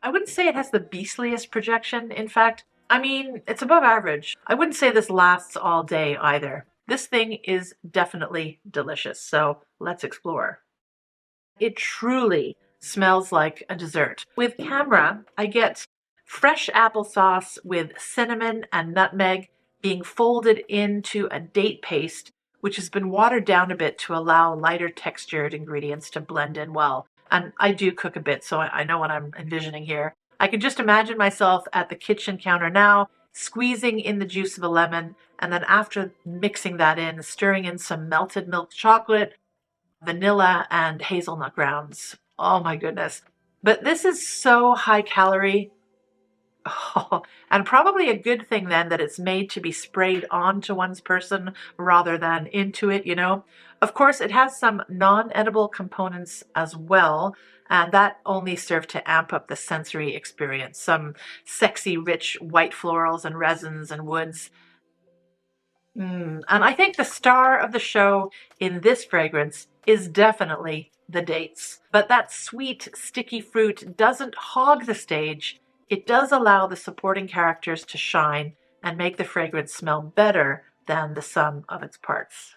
I wouldn't say it has the beastliest projection. In fact, I mean, it's above average. I wouldn't say this lasts all day either. This thing is definitely delicious, so let's explore. It truly smells like a dessert. With Khamra, I get fresh applesauce with cinnamon and nutmeg being folded into a date paste, which has been watered down a bit to allow lighter textured ingredients to blend in well. And I do cook a bit, so I know what I'm envisioning here. I can just imagine myself at the kitchen counter now, squeezing in the juice of a lemon, and then after mixing that in, stirring in some melted milk chocolate, vanilla, and hazelnut grounds. Oh my goodness. But this is so high calorie. Oh, and probably a good thing then that it's made to be sprayed onto one's person rather than into it, you know. Of course, it has some non-edible components as well, and that only serve to amp up the sensory experience. Some sexy, rich white florals and resins and woods. And I think the star of the show in this fragrance is definitely the dates. But that sweet, sticky fruit doesn't hog the stage. It does allow the supporting characters to shine and make the fragrance smell better than the sum of its parts.